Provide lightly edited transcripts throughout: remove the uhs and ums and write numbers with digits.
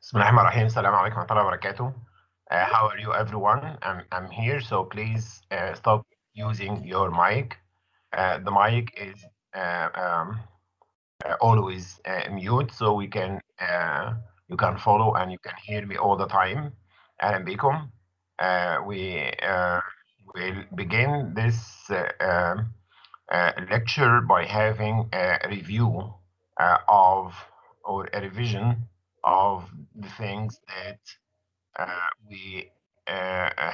بسم الله الرحمن الرحيم. السلام عليكم ورحمة الله وبركاته. How are you everyone? I'm here, so please stop using your mic. The mic is always mute, so we can you can follow and you can hear me all the time. أهلا بكم. We will begin this lecture by having a review of or a revision of the things that we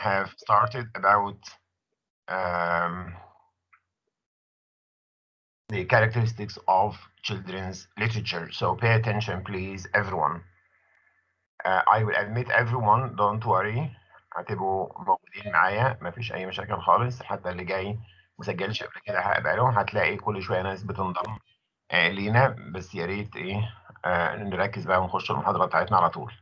have started about the characteristics of children's literature. So pay attention, please, everyone. I will admit everyone, don't worry. هتبقوا موجودين معايا، مفيش أي مشاكل خالص. حتى اللي جاي مسجلش قبل كده هقبله. هتلاقي كل شوية ناس بتنضم لينا، بس يا ريت نركز بقى ونخش المحاضرة بتاعتنا على طول.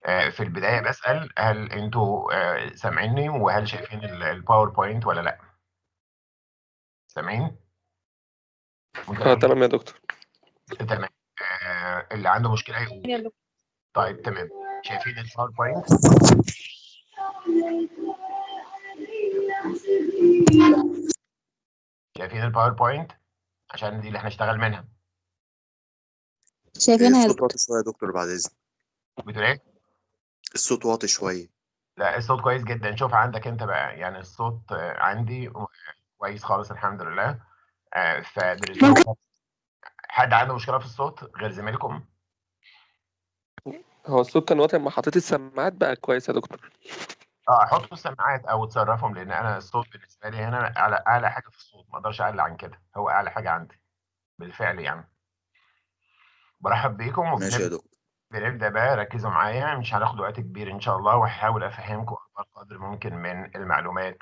في البداية بسأل، هل انتوا سامعيني وهل شايفين الباوربوينت ولا لا؟ سامعين؟ تمام يا دكتور. تمام. اللي عنده مشكلة يقول. طيب تمام. شايفين الباوربوينت؟ شايفين الباوربوينت؟ عشان دي اللي هنشتغل منها. شايفينها. الصوت واطي شوية يا دكتور بعد إذنك. بتقول ايه؟ الصوت واطي شوية. لا الصوت كويس جدا. شوف عندك انت بقى، يعني الصوت عندي كويس خالص الحمد لله. حد عنده مشكلة في الصوت غير زميلكم؟ هو الصوت كان واطي، لما حطيت السماعات بقى كويس يا دكتور. حطوا السماعات او تصرفهم، لان انا الصوت بالنسبه لي هنا اعلى حاجه في الصوت، ما اقدرش اقل عن كده، هو اعلى حاجه عندي بالفعل يعني. برحب بيكم ماشي يا دكتور. بنبدا بقى. ركزوا معايا، مش هناخد وقت كبير ان شاء الله، وهحاول افهمكم اكبر قدر ممكن من المعلومات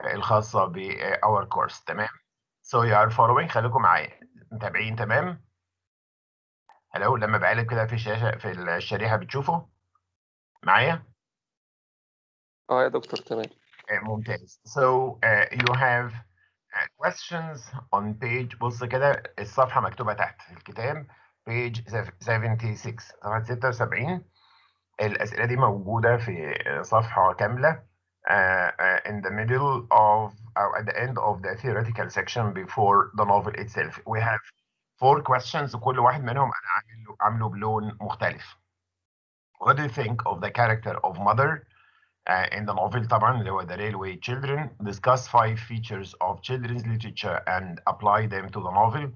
الخاصه ب our course. تمام. so you are following. خليكم معايا متابعين. تمام. هلو لما بقلب كده في الشاشه في الشريحه بتشوفوا معايا؟ يا دكتور تمام. ممتاز. so you have questions on page. بص كده الصفحة مكتوبة تحت في الكتاب page 76 صفحة 76. الأسئلة دي موجودة في صفحة كاملة in the middle of or at the end of the theoretical section before the novel itself. We have 4 questions وكل واحد منهم أنا عامله بلون مختلف. What do you think of the character of mother in the novel طبعا اللي هو The Railway Children? Discuss 5 features of children's literature and apply them to the novel.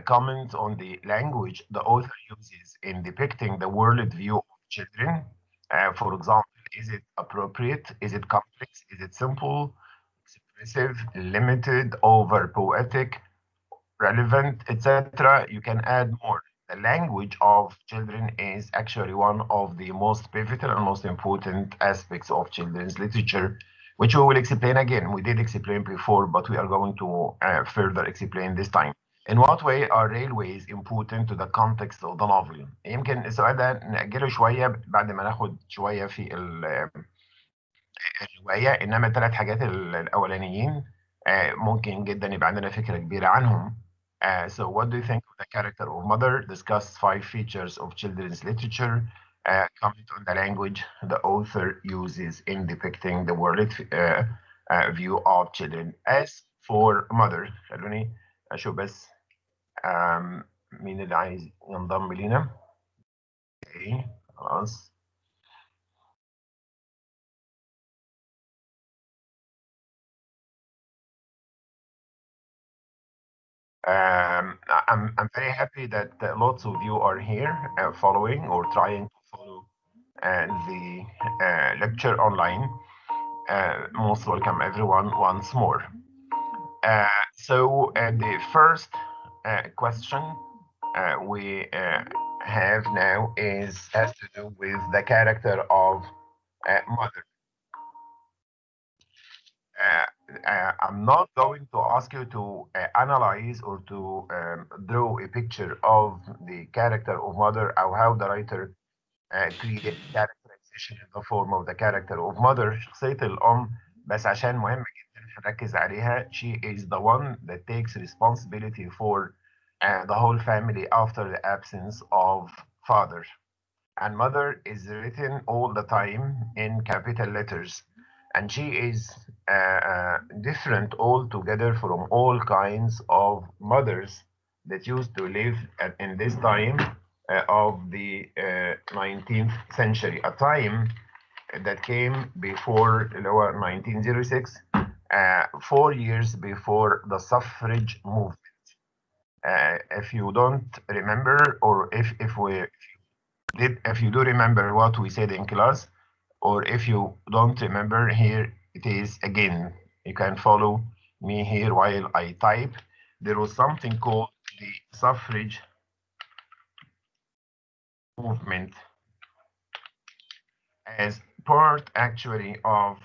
Comment on the language the author uses in depicting the world view of children. For example, is it appropriate? Is it complex? Is it simple? Expressive? Limited? Over poetic? Relevant? Etc. You can add more. The language of children is actually one of the most pivotal and most important aspects of children's literature, which we will explain again. We did explain before, but we are going to further explain this time. In what way are railways important to the context of the novel? يمكن السؤال ده نأجله شوية بعد ما ناخد شوية في الرواية، إنما الثلاث حاجات الأولانيين ممكن جدا يبقى عندنا فكرة كبيرة عنهم. So what do you think of the character of mother? Discuss 5 features of children's literature. Comment on the language the author uses in depicting the world view of children. As for mother، خلوني أشوف بس مين اللي عايز ينضم لينا. اوكي خلاص. I'm very happy that lots of you are here following or trying to follow the lecture online. Most welcome everyone once more. So the first question we have now has to do with the character of mother. I'm not going to ask you to analyze or to draw a picture of the character of mother or how the writer created characterization in the form of the character of mother. شخصية الأم بس عشان مهمة جدا نركز عليها. She is the one that takes responsibility for the whole family after the absence of father. and mother is written all the time in capital letters, and she is different altogether from all kinds of mothers that used to live in this time of the 19th century, a time that came before 1906, 4 years before the suffrage movement. If you don't remember, or if you do remember what we said in class, or if you don't remember, here it is again. You can follow me here while I type. There was something called the suffrage movement as part actually of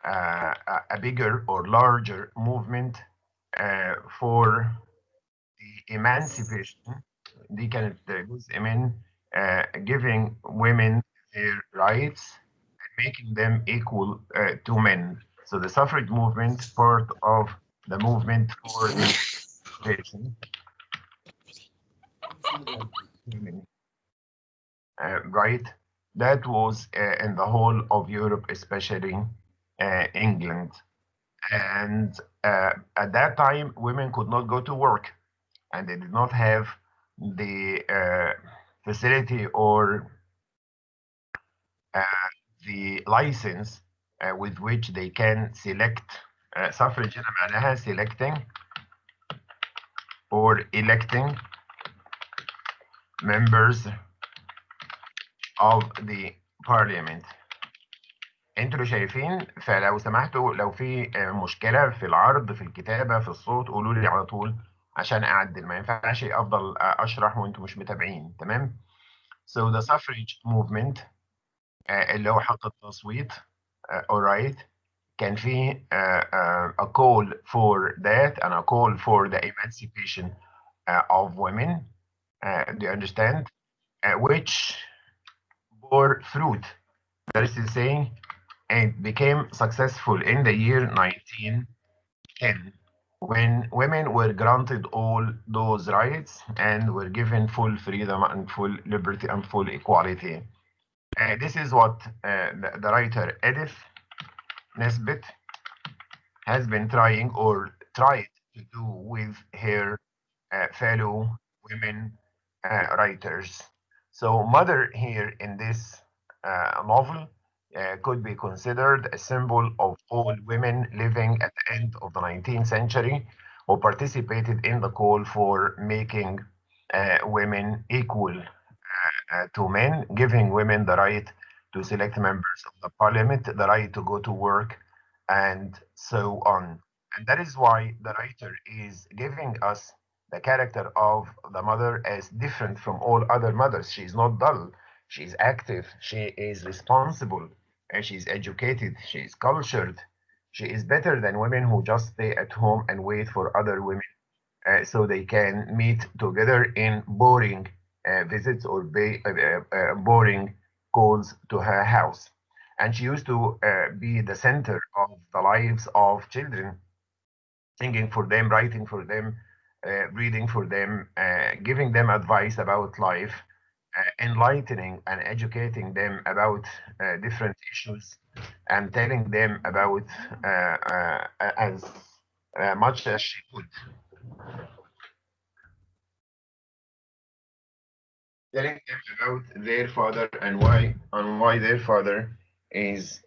a bigger or larger movement for the emancipation. دي كانت جزء من giving women their rights and making them equal to men. So the suffrage movement, part of the movement for the emancipation. Right, that was in the whole of Europe, especially England. And at that time, women could not go to work, and they did not have the facility or the license with which they can select suffrage هنا معناها selecting or electing members of the parliament. انتوا شايفين؟ فلو سمحتوا لو في مشكلة في العرض، في الكتابة، في الصوت، قولوا لي على طول عشان أعدل. ما ينفعش أفضل أشرح وأنتوا مش متابعين. تمام؟ So the suffrage movement اللي هو حق التصويت. alright. كان في a call for that and a call for the emancipation of women. Do you understand? Which bore fruit. That is to say, it became successful in the year 1910 when women were granted all those rights and were given full freedom and full liberty and full equality. This is what the writer Edith Nesbit has been trying or tried to do with her fellow women writers. So mother here in this novel could be considered a symbol of all women living at the end of the 19th century who participated in the call for making women equal to men, giving women the right to select members of the parliament, the right to go to work, and so on. And that is why the writer is giving us the character of the mother as different from all other mothers. She is not dull. She is active. She is responsible. And she is educated. She is cultured. She is better than women who just stay at home and wait for other women so they can meet together in boring visits or boring calls to her house. And she used to be the center of the lives of children, singing for them, writing for them, reading for them, giving them advice about life, enlightening and educating them about different issues, and telling them about as much as she could. Telling them about their father and why their father is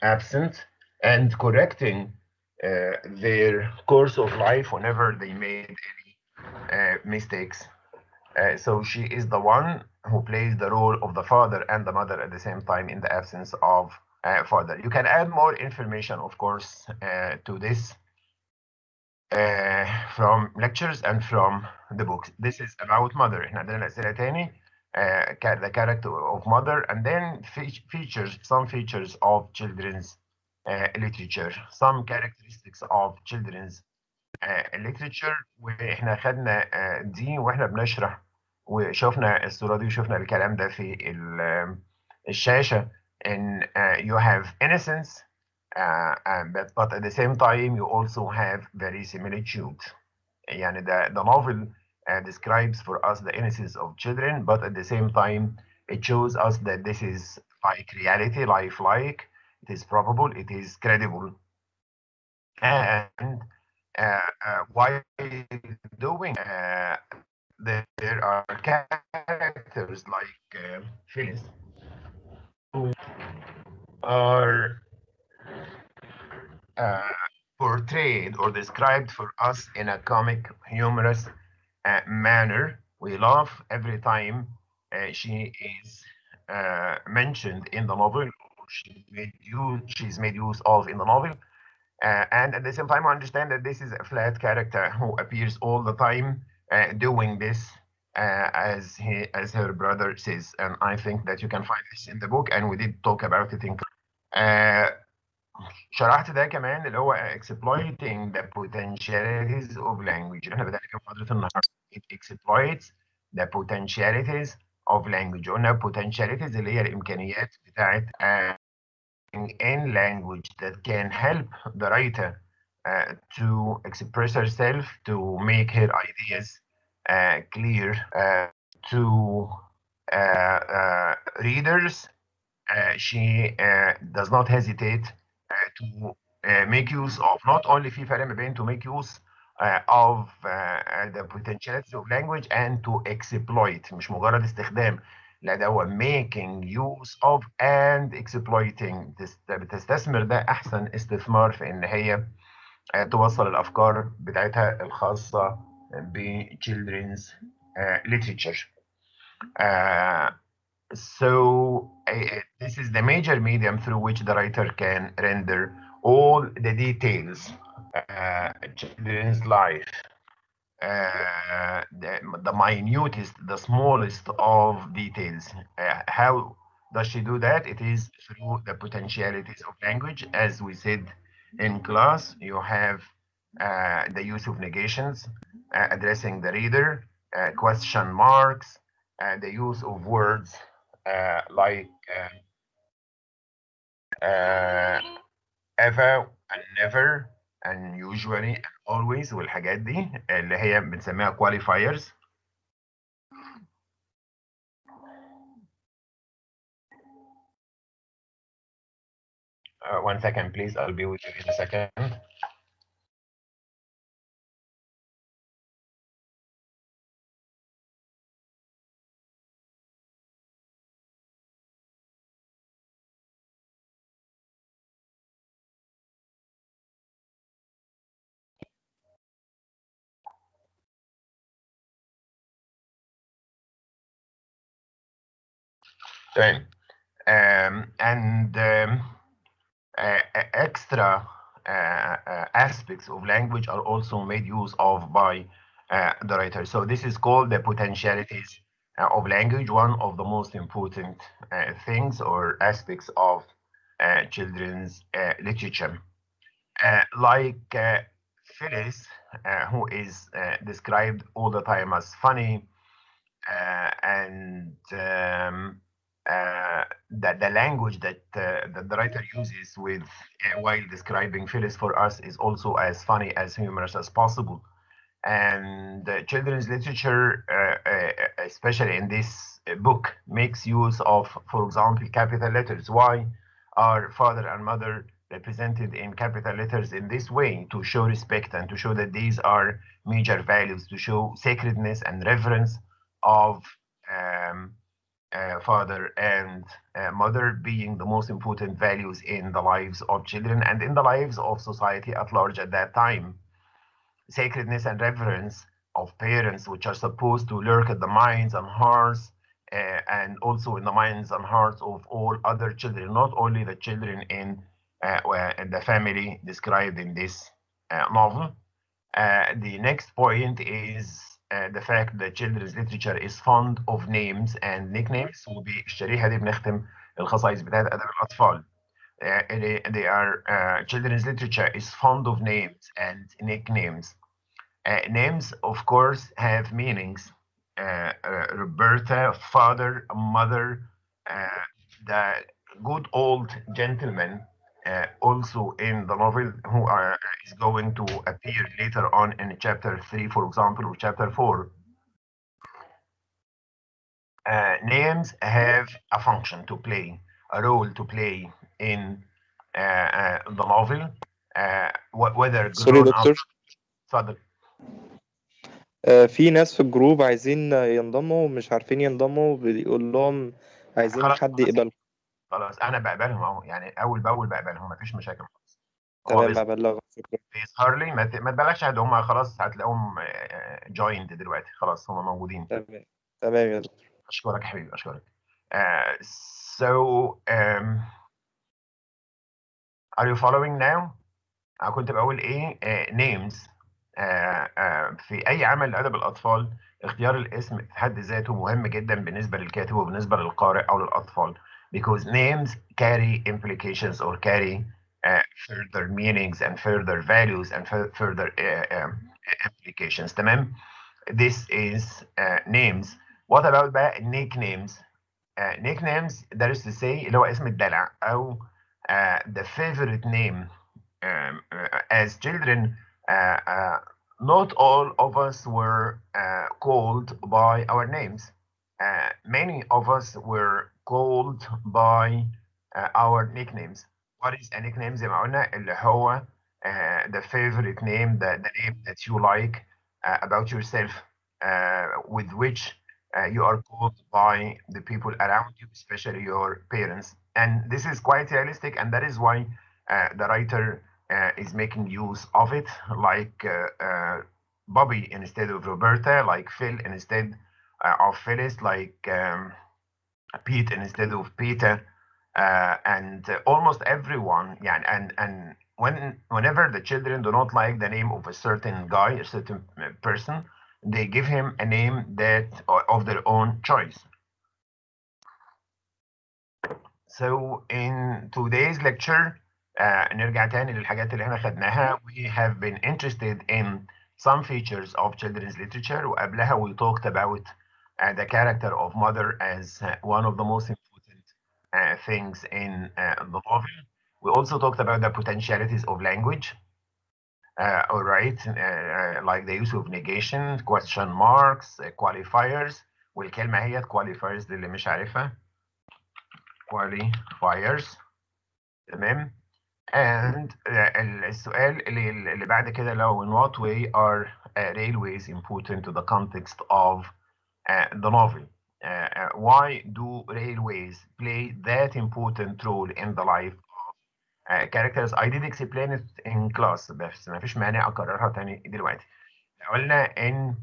absent, and correcting their course of life whenever they made any mistakes. So she is the one who plays the role of the father and the mother at the same time in the absence of father. You can add more information, of course, to this from lectures and from the books. This is about mother. احنا عندنا الأسئلة تاني. The character of mother, and then some features of children's literature, some characteristics of children's literature. واحنا خدنا دي واحنا بنشرح وشفنا الصورة دي وشفنا الكلام ده في الشاشة. And you have innocence, but at the same time you also have verisimilitude. يعني the novel describes for us the innocence of children, but at the same time It shows us that this is like reality, lifelike, it is probable, it is credible. And while doing there are characters like Phyllis who are portrayed or described for us in a comic, humorous manner. We laugh every time she is mentioned in the novel, or she's made use of in the novel. And at the same time, I understand that this is a flat character who appears all the time doing this as her brother says. And I think that you can find this in the book, and we did talk about it in شرحت ده كمان اللي هو exploiting the potentialities of language اللي احنا بدأنا فيه محاضرة النهارده. It exploits the potentialities of language. قلنا potentialities اللي هي الإمكانيات بتاعت in language that can help the writer to express herself, to make her ideas clear to readers. She does not hesitate to make use of, not only في فرق ما بين to make use of the potentialities of language and to exploit، مش مجرد استخدام، لا ده هو making use of and exploiting. بتستثمر ده أحسن استثمار في إن هي توصل الأفكار بتاعتها الخاصة ب children's literature. So this is the major medium through which the writer can render all the details, children's life, the minutest, the smallest of details. How does she do that? It is through the potentialities of language. As we said in class, you have the use of negations, addressing the reader, question marks, the use of words like ever and never and usually and always والحاجات دي اللي هي بنسميها qualifiers. One second please, I'll be with you in a second. تمام. And extra aspects of language are also made use of by the writer. So this is called the potentialities of language, one of the most important things or aspects of children's literature. Like Phyllis, who is described all the time as funny, and the language that the writer uses with while describing Phyllis for us is also as funny, as humorous as possible. And children's literature, especially in this book, makes use of, for example, capital letters. Why are father and mother represented in capital letters in this way? To show respect and to show that these are major values, to show sacredness and reverence of father and mother being the most important values in the lives of children and in the lives of society at large at that time. Sacredness and reverence of parents, which are supposed to lurk at the minds and hearts and also in the minds and hearts of all other children, not only the children in the family described in this novel. The next point is the fact that children's literature is fond of names and nicknames. وبالشريحة دي بنختم الخصائص بتاعت أدب الأطفال. They are children's literature is fond of names and nicknames. Names, of course, have meanings. Roberta, father, mother, the good old gentleman, also in the novel, who is going to appear later on in chapter 3, for example, or chapter 4. names have a function to play, a role to play in the novel, whether سوري يا grown up. دكتور. اتفضل. في ناس في الجروب عايزين ينضموا ومش عارفين ينضموا، بيقول لهم عايزين خلاص حد يقبل. خلاص انا بقبلهم اهو، يعني اول باول بقبلهم، مفيش مشاكل خالص. هو تمام، هبلغك. شكرا. بيظهر لي، ما تبلغش حد، هم خلاص هتلاقيهم جويند دلوقتي، خلاص هم موجودين. تمام تمام يا دكتور. اشكرك يا حبيبي، اشكرك. So are you following now؟ انا كنت بقول ايه؟ names. في اي عمل لادب الاطفال اختيار الاسم في حد ذاته مهم جدا بالنسبه للكاتب وبالنسبه للقارئ او للاطفال، because names carry implications or carry further meanings and further values and further implications. تمام. This is names. What about بقى nicknames؟ nicknames that is to say اللي هو اسم الدلع او the favorite name. As children, not all of us were called by our names. Many of us were called by our nicknames. What is a nickname؟ زي ما قلنا اللي هو the favorite name, the name that you like about yourself, with which you are called by the people around you, especially your parents. And this is quite realistic, and that is why the writer is making use of it, like Bobby instead of Roberta, like Phil instead of Phyllis, like Pete instead of Peter, and almost everyone. Yeah, and whenever the children do not like the name of a certain guy, a certain person, they give him a name that of their own choice. So in today's lecture, نرجع تاني للحاجات اللي احنا خدناها. We have been interested in some features of children's literature. وقبلها we talked about the character of mother as one of the most important things in the novel. We also talked about the potentialities of language. All right, like the use of negation, question marks, qualifiers. والكلمة هي qualifiers اللي مش عارفها. qualifiers. تمام. And السؤال اللي بعد كده لو in what way are railways important to the context of the novel? Why do railways play that important role in the life of characters? I did explain it in class, بس ما فيش مانع أكررها تاني دلوقتي. قلنا إن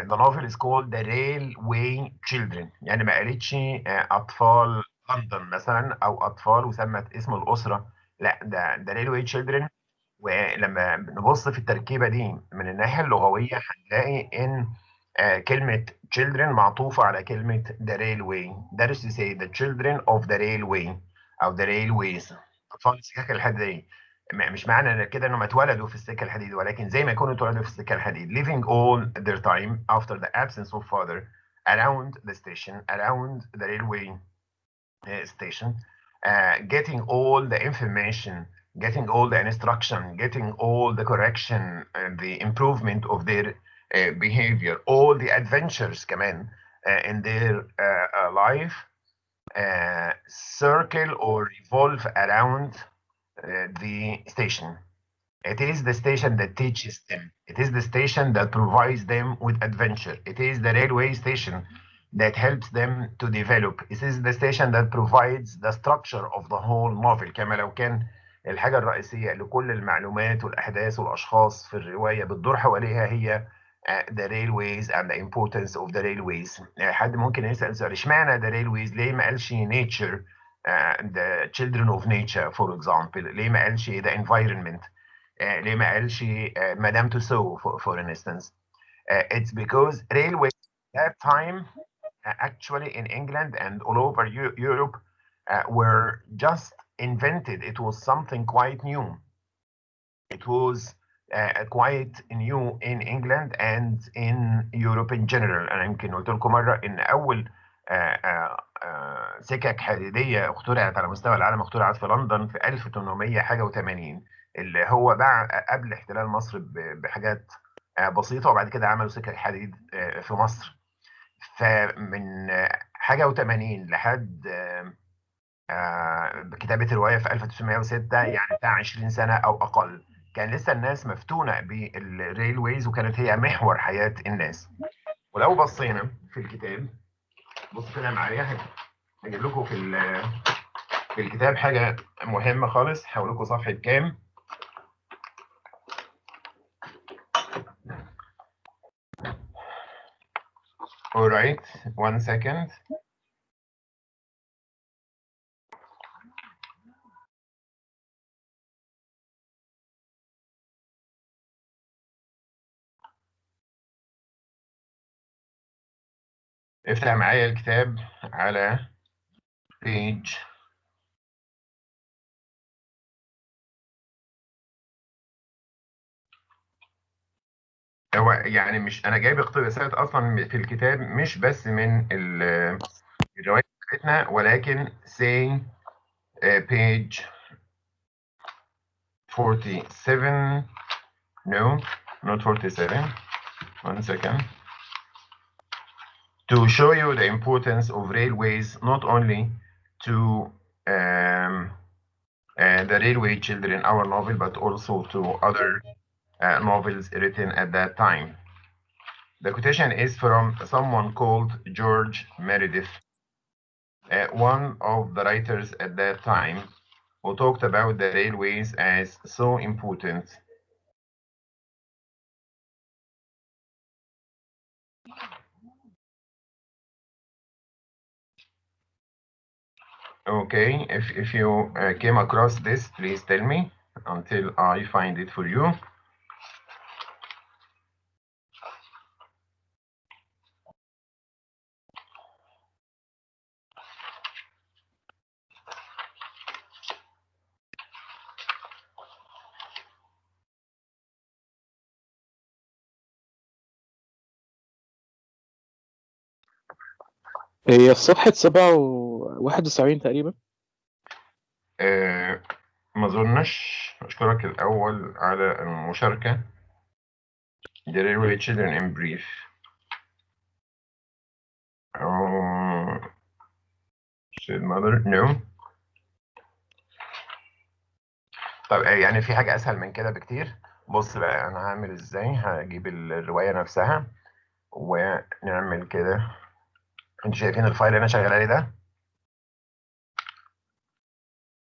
the novel is called the Railway Children، يعني ما قالتش أطفال لندن مثلا أو أطفال وسمت اسم الأسرة، لا ده Railway Children. ولما نبص في التركيبة دي من الناحية اللغوية هنلاقي إن كلمة children معطوفة على كلمة the railway. That is to say the children of the railway أو the railways، أطفال السكك الحديدية. مش معنى كده انهم اتولدوا في السكه الحديد، ولكن زي ما يكونوا اتولدوا في السكه الحديد. living all their time after the absence of father around the station, around the railway station, getting all the information, getting all the instruction, getting all the correction, the improvement of their behavior, all the adventures كمان in their life circle or revolve around the station. It is the station that teaches them. It is the station that provides them with adventure. It is the railway station that helps them to develop. It is the station that provides the structure of the whole novel. كما لو كان الحاجة الرئيسية لكل المعلومات والأحداث والأشخاص في الرواية بتدور حواليها هي the railways and the importance of the railways. حد ممكن يسأل سؤال اشمعنى the railways؟ ليه ما قالش nature؟ the children of nature for example. ليه ما قالش the environment؟ ليه ما قالش مدام توسو for instance؟ it's because railways at that time actually in England and all over Europe were just invented. It was something quite new. It was quite new in England and in Europe in general. أنا يمكن قلت لكم مرة إن أول سكك حديدية اخترعت على مستوى العالم اخترعت في لندن في 1800 حاجة و80، اللي هو بعد قبل احتلال مصر بحاجات بسيطة، وبعد كده عملوا سكك حديد في مصر. فمن حاجة و80 لحد كتابة الرواية في 1906، يعني بتاع 20 سنة أو أقل، كان لسه الناس مفتونة بالريلويز وكانت هي محور حياة الناس. ولو بصينا في الكتاب، بص كده معايا، هجيب لكم في الكتاب حاجة مهمة خالص. هقول لكم صفحة كام. alright, 1 second. افتح معايا الكتاب على page هو يعني مش انا جايب اقتباسات اصلا في الكتاب، مش بس من الرواية بتاعتنا، ولكن say page 47. No, not 47. 1 second. To show you the importance of railways, not only to the railway children in our novel, but also to other novels written at that time. The quotation is from someone called George Meredith, one of the writers at that time, who talked about the railways as so important. Okay, if you came across this, please tell me until I find it for you. هي في صفحة 71 تقريبا. ما اظنش. اشكرك الاول على المشاركه. The railway children in brief. Said mother, no. طب يعني في حاجه اسهل من كده بكتير. بص بقى انا هعمل ازاي. هجيب الروايه نفسها ونعمل كده. انتوا شايفين الفايل اللي انا شغال عليه ده؟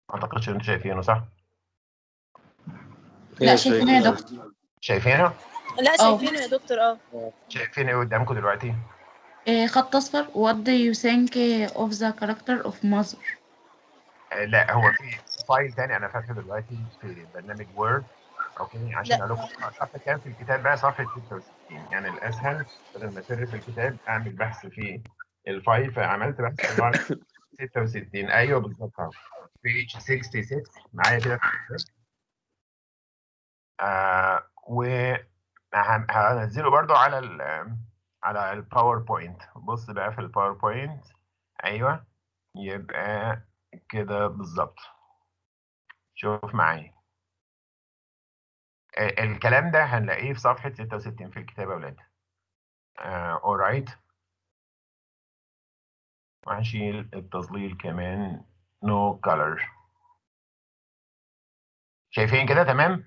ما اعتقدش انتوا شايفينه، صح؟ لا شايفينه يا دكتور. شايفينه؟ لا شايفينه يا دكتور. شايفين ايه قدامكم دلوقتي؟ خط أصفر. What do you think of the character of mother؟ لا، هو في فايل تاني انا فاتحه دلوقتي في برنامج وورد. اوكي، عشان اقول لكم صفحه كام في الكتاب بقى. صفحه 66. يعني الاسهل بدل ما اسر في الكتاب اعمل بحث في الفايل، فعملت بحث طلع 66. ايوه بالظبط اهو. page 66 معايا كده في الكتاب. وهنزله برضو على الباوربوينت. بص بقى في الباوربوينت. ايوه، يبقى كده بالظبط. شوف معايا. الكلام ده هنلاقيه في صفحة 66 في الكتاب يا ولاد. alright. وهشيل التظليل كمان. no color. شايفين كده تمام؟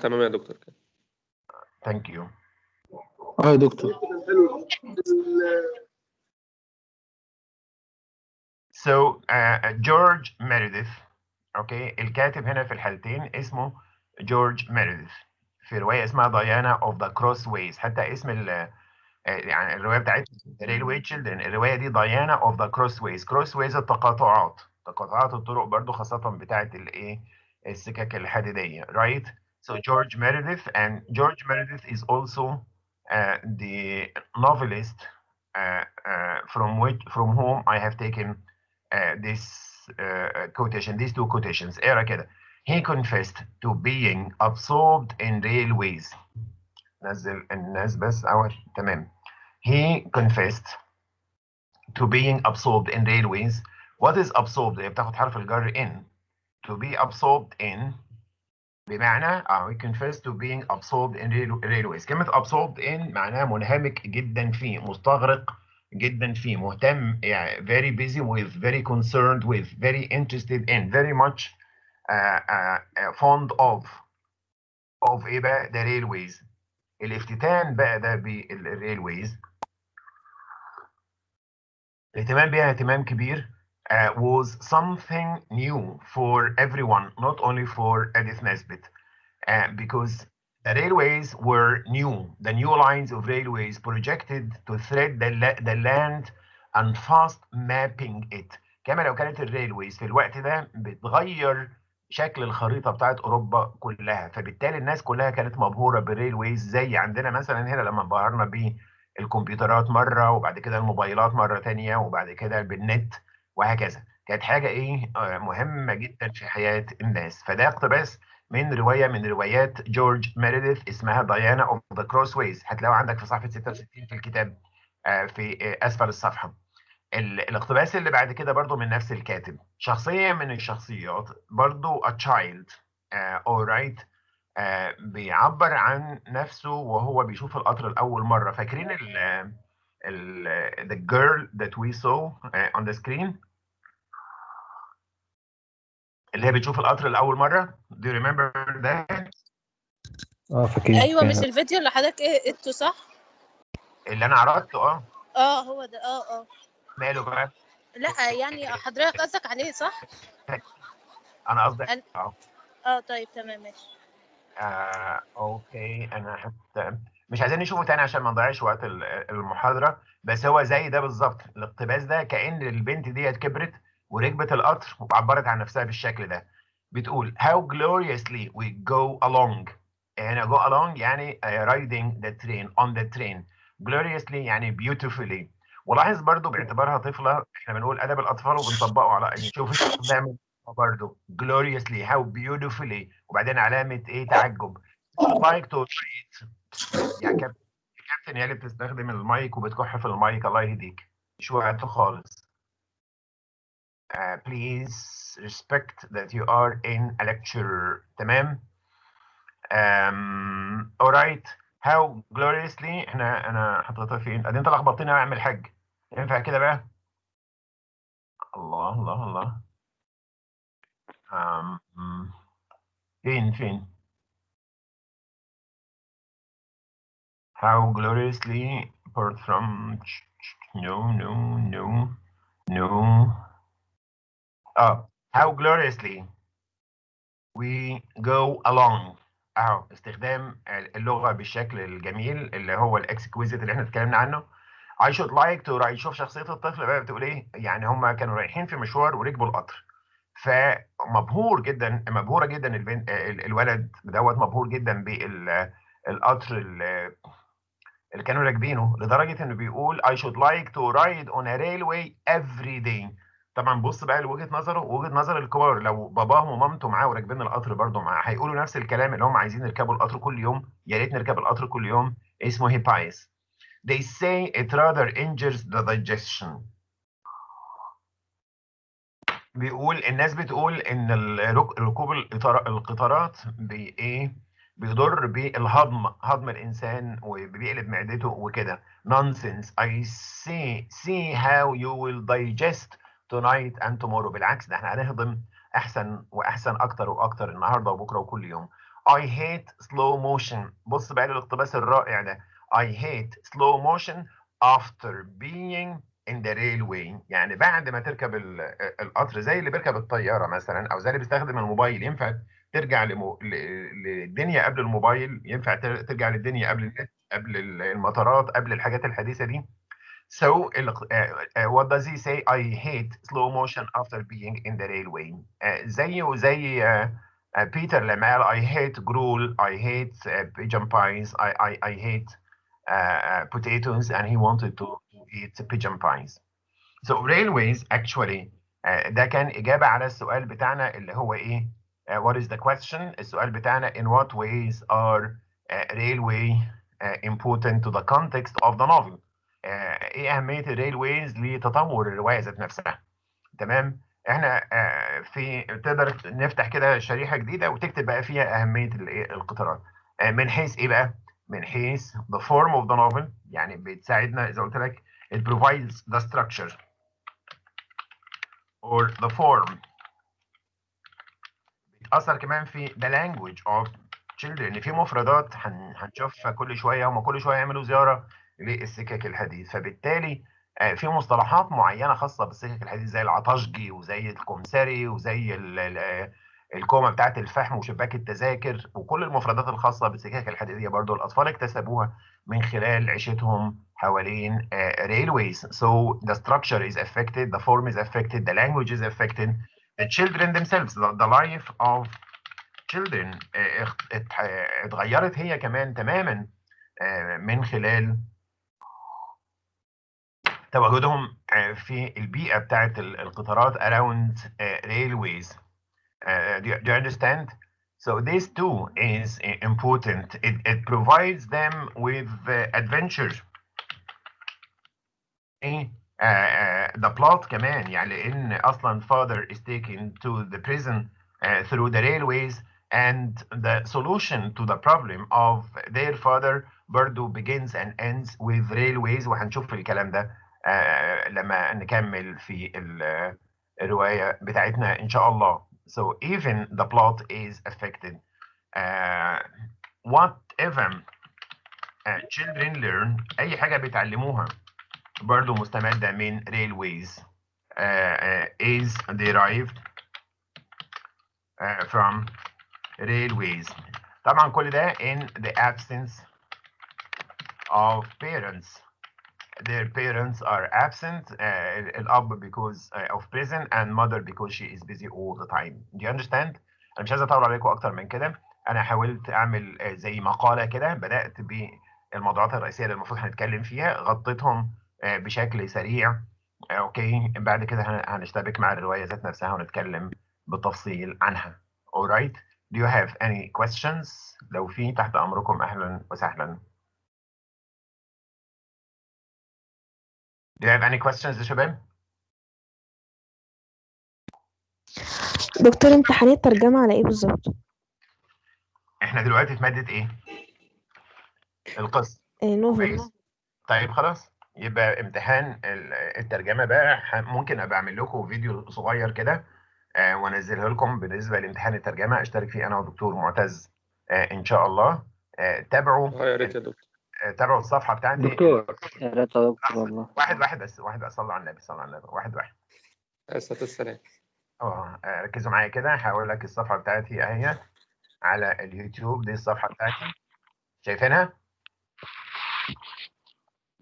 تمام يا دكتور. thank you. يا دكتور. So جورج ميريديث. اوكي، الكاتب هنا في الحالتين اسمه جورج ميريديث. في رواية اسمها ديانا اوف ذا كروس ويز. حتى اسم يعني الرواية بتاعتنا ريلوي تشيلدرن. الرواية دي ديانا اوف ذا كروس ويز. كروس ويز التقاطعات، تقاطعات الطرق برضو، خاصة بتاعة الايه، السكك الحديدية. right. So George Meredith, and George Meredith is also the novelist from whom I have taken this quotation, these two quotations. اقرا كده. He confessed to being absorbed in railways. نزل الناس بس تمام. He confessed to being absorbed in railways. What is absorbed؟ بتاخد حرف الجر in. To be absorbed in بمعنى we confess to being absorbed in railways. كلمة absorbed in معناها منهمك جدا فيه، مستغرق جدا فيه، مهتم يعني very busy with, very concerned with, very interested in, very much fond of ايه بقى؟ ده railways. الافتتان بقى ده بالريلويز، الاهتمام بيها اهتمام كبير was something new for everyone, not only for Edith Nesbit. Because the railways were new. The new lines of railways projected to thread the land and fast mapping it. كما لو كانت الريلويز في الوقت ده بتغير شكل الخريطة بتاعت أوروبا كلها، فبالتالي الناس كلها كانت مبهورة بالريلويز، زي عندنا مثلا هنا لما انبهرنا بالكمبيوترات مرة، وبعد كده الموبايلات مرة تانية، وبعد كده بالنت، وهكذا. كانت حاجة إيه مهمة جدا في حياة الناس. فده اقتباس من رواية من روايات جورج ميريديث اسمها ديانا اوف ذا كروس ويز، هتلاقوه عندك في صفحة 66 في الكتاب في أسفل الصفحة. الاقتباس اللي بعد كده برضو من نفس الكاتب، شخصية من الشخصيات برضو a child alright بيعبر عن نفسه وهو بيشوف القطر لأول مرة. فاكرين the girl that we saw on the screen اللي هي بتشوف القطر لأول مرة؟ Do you remember that؟ فاكرين. ايوه مش الفيديو اللي حضرتك قلته صح؟ اللي أنا عرضته هو ده ماله بقى؟ لا يعني حضرتك قصدك عليه صح؟ أنا قصدي طيب تمام ماشي. اوكي، انا حتى مش عايزين نشوفه تاني عشان ما نضيعش وقت المحاضره، بس هو زي ده بالظبط. الاقتباس ده كأن البنت ديت كبرت وركبت القطر وعبرت عن نفسها بالشكل ده. بتقول how gloriously we go along. هنا go along يعني riding the train on the train. gloriously يعني beautifully. ولاحظ برضو باعتبارها طفله احنا بنقول ادب الاطفال وبنطبقه على شوف بنعمل برضه gloriously how beautifully وبعدين علامة ايه؟ تعجب. like to read. يعني كابتن هي اللي بتستخدم المايك وبتكح في المايك، الله يهديك، مش وقته خالص. Please respect that you are in a lecture. تمام. alright how gloriously انا حطيتها فين؟ بعدين انت لخبطتني اعمل حاج. ينفع كده بقى؟ الله الله الله. فين how gloriously apart from no how gloriously we go along. استخدام اللغة بالشكل الجميل اللي هو الاكسكويزيت اللي احنا اتكلمنا عنه. I should like to شوف شخصية الطفل بقى بتقول ايه. يعني هم كانوا رايحين في مشوار وركبوا القطر، فمبهورة جدا البنت الولد دوت مبهور جدا بالقطر اللي كانوا راكبينه، لدرجه انه بيقول I should like to ride on a railway every day. طبعا بص بقى لوجهه نظره ووجهه نظر الكبار، لو باباهم ومامته معاه وراكبين القطر برضه معاه هيقولوا نفس الكلام، اللي هم عايزين يركبوا القطر كل يوم، يا ريت نركب القطر كل يوم. اسمه هيبايس. They say it rather injures the digestion. بيقول الناس بتقول ان ركوب القطارات بايه؟ بيضر بالهضم، هضم الانسان، وبيقلب معدته وكده. nonsense. I see how you will digest tonight and tomorrow. بالعكس ده احنا هنهضم احسن واحسن اكتر واكتر النهارده وبكره وكل يوم. I hate slow motion. بص بقى للاقتباس الرائع ده. I hate slow motion after being in the railway. يعني بعد ما تركب القطر، زي اللي بيركب الطياره مثلا، او زي اللي بيستخدم الموبايل، ينفع ترجع للدنيا قبل الموبايل، ينفع ترجع للدنيا قبل النت، قبل المطارات، قبل الحاجات الحديثه دي. So what does he say? I hate slow motion after being in the railway. زيه زي بيتر لما قال I hate gruel, I hate pigeon pies, I hate potatoes, and he wanted to eat pigeon pies. So railways actually ده كان إجابة على السؤال بتاعنا اللي هو إيه؟ What is the question؟ السؤال بتاعنا in what ways are railway important to the context of the novel؟ إيه أهمية الريلويز لتطور الرواية ذات نفسها؟ تمام؟ احنا في تقدر نفتح كده شريحه جديده وتكتب بقى فيها اهميه القطارات من حيث ايه بقى؟ من حيث the form of the novel، يعني بتساعدنا اذا قلت لك it provides the structure or the form. بيتأثر كمان في the language of children، في مفردات هنشوفها كل شويه، هم كل شويه يعملوا زياره للسكك الحديث، فبالتالي في مصطلحات معينه خاصه بالسكك الحديث زي العطشجي وزي الكمثري وزي الكومه بتاعت الفحم وشباك التذاكر، وكل المفردات الخاصه بالسكك الحديديه برضو الاطفال اكتسبوها من خلال عيشتهم حوالين railways. So the structure is affected, the form is affected, the language is affected, the children themselves, the life of children اتغيرت هي كمان تماما من خلال تواجدهم في البيئة بتاعت القطارات around railways. Do you understand? So this too is important. It provides them with adventure. The plot كمان، يعني لأن أصلا father is taken to the prison through the railways, and the solution to the problem of their father برضو begins and ends with railways، وهنشوف الكلام ده لما نكمل في الرواية بتاعتنا إن شاء الله. So even the plot is affected. Whatever children learn، أي حاجة بيتعلموها برضو مستمدة من railways is derived from railways. طبعا كل ده in the absence of parents. Their parents are absent. الأب because of prison and mother because she is busy all the time. Do you understand? أنا مش عايز أطول عليكم أكتر من كده. أنا حاولت أعمل زي مقالة كده، بدأت بالموضوعات الرئيسية اللي المفروض هنتكلم فيها، غطيتهم بشكل سريع. أوكي، بعد كده هنشتبك مع الرواية ذات نفسها ونتكلم بالتفصيل عنها. Alright. Do you have any questions؟ لو في تحت أمركم أهلا وسهلا. Do you have any questions يا شباب؟ دكتور امتحان الترجمة على ايه بالظبط؟ احنا دلوقتي في مادة ايه؟ القصة. نوفل. طيب خلاص، يبقى امتحان الترجمة بقى ممكن ابقى اعمل لكم فيديو صغير كده وانزله لكم بالنسبة لامتحان الترجمة، اشترك فيه انا ودكتور معتز ان شاء الله. تابعوا يا ريت يا دكتور. تابعوا الصفحة بتاعتي. دكتور يا ريت يا دكتور والله. واحد بس صلوا على النبي، صلوا على النبي. واحد. الصلاة والسلام. ركزوا معايا كده، هقول لك الصفحة بتاعتي اهي على اليوتيوب. دي الصفحة بتاعتي، شايفينها؟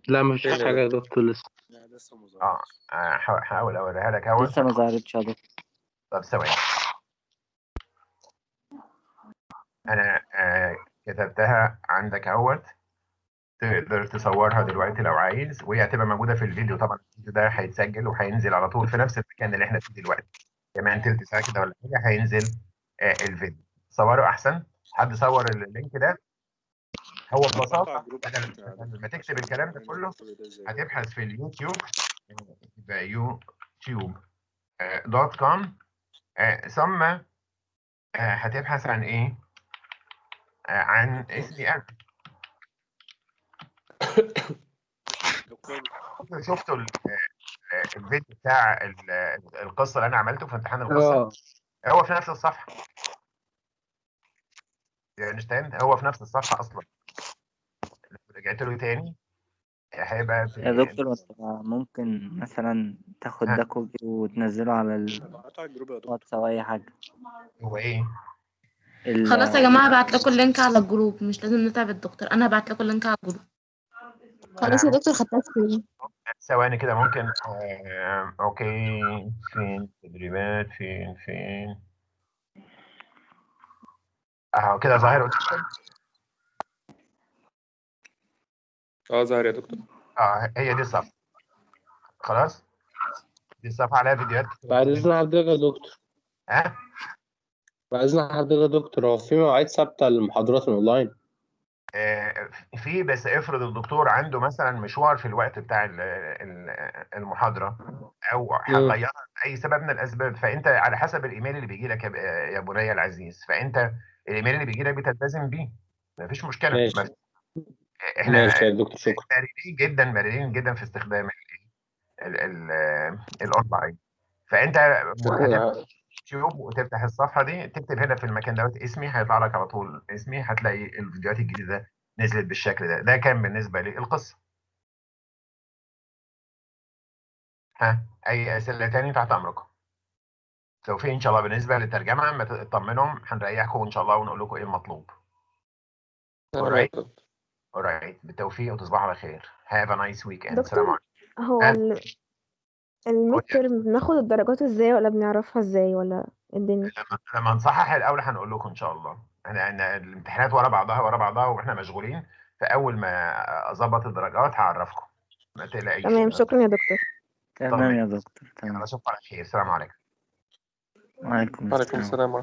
لا مفيش حاجة يا دكتور لسه. لا لسه ما ظهرتش. هحاول اوريها لك اهو. لسه ما ظهرتش يا دكتور. طب ثواني، انا كتبتها عندك اهوت، تقدر تصورها دلوقتي لو عايز، وهي هتبقى موجوده في الفيديو. طبعا الفيديو ده هيتسجل وهينزل على طول في نفس المكان اللي احنا فيه دلوقتي، كمان تلت ساعه كده ولا حاجه هينزل الفيديو. صوروا احسن، حد صور اللينك ده. هو ببساطه بدل ما تكتب الكلام ده كله هتبحث في اليوتيوب، يبقى youtube.com، ثم هتبحث عن ايه؟ عن اسمي انا. شفتوا الفيديو بتاع القصه اللي انا عملته في امتحان القصه؟ هو في نفس الصفحه. يعني هو في نفس الصفحه اصلا. لو رجعت له تاني هيبقى في يا دكتور ممكن مثلا تاخد ده كوبي وتنزله على الواتس او اي حاجة. هو ايه؟ خلاص يا جماعة هبعت لكم اللينك على الجروب، مش لازم نتعب الدكتور، انا هبعت لكم اللينك على الجروب. خلاص يا دكتور خدتها سكرين. ثواني كده ممكن. اوكي، فين تدريبات؟ فين اهو كده ظاهر قدامكم. ظاهر يا دكتور. هي دي الصفحه. خلاص، دي الصفحه عليها فيديوهات كتير. بعد إذن حضرتك يا دكتور. بعد إذن حضرتك يا دكتور، هو في مواعيد ثابتة للمحاضرات الأونلاين؟ في بس افرض الدكتور عنده مثلا مشوار في الوقت بتاع المحاضره، او هنغيرها لاي سبب من الاسباب، فانت على حسب الايميل اللي بيجي لك يا بني العزيز، فانت الايميل اللي بيجي لك بتلتزم بيه، مفيش مشكله. ماشي احنا ماشي يا دكتور، شكرا. مرنين جدا في استخدام الاونلاين. فانت دكتور، يوتيوب وتفتح الصفحه دي، تكتب هنا في المكان دوت اسمي، هيطلع لك على طول اسمي، هتلاقي الفيديوهات الجديده نزلت بالشكل ده. ده كان بالنسبه للقصه. ها، اي اسئله تاني تحت امركم. توفيق ان شاء الله. بالنسبه للترجمه ما تطمنهم، هنريحكم ان شاء الله ونقول لكم ايه المطلوب. تمام. alright بالتوفيق وتصبحوا على خير. have a nice weekend. دكتور، سلام عليكم. هو ها؟ الميد ترم بناخد الدرجات ازاي، ولا بنعرفها ازاي، ولا إيه الدنيا؟ لما نصحح الاول هنقول لكم ان شاء الله. انا الامتحانات ورا بعضها واحنا مشغولين، فاول ما اظبط الدرجات هعرفكم، ما تقلقيش. تمام، شكرا يا دكتور. تمام يا دكتور، تمام. اشوفكم على خير. السلام عليكم. وعليكم وعليكم السلام. السلام ورحمة